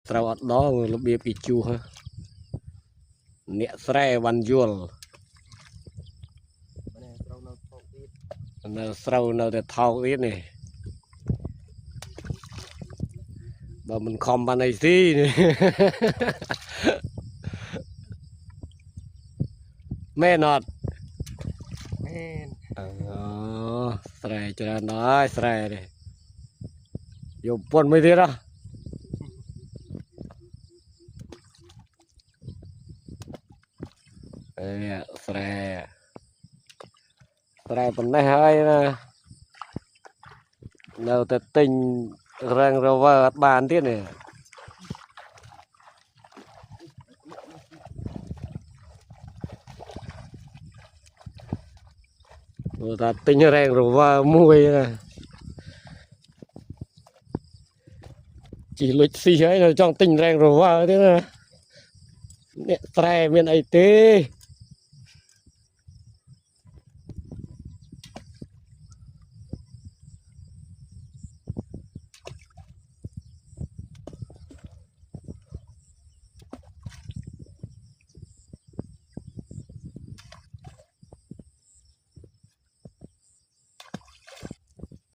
Trâu ở đó là bia bị chu ha nẹ sre văn duel trâu nào để thao ít này bà mình không ban này gì mẹ nọt sre cho nên nói sre này dùng buồn mới thế đó sre bên này hơi nào tự tình răng rau vợ bàn thế này người ta tình răng rau vợ mùi chỉ lịch xì ấy là trong tình răng rau vợ thế này tre miền ấy tê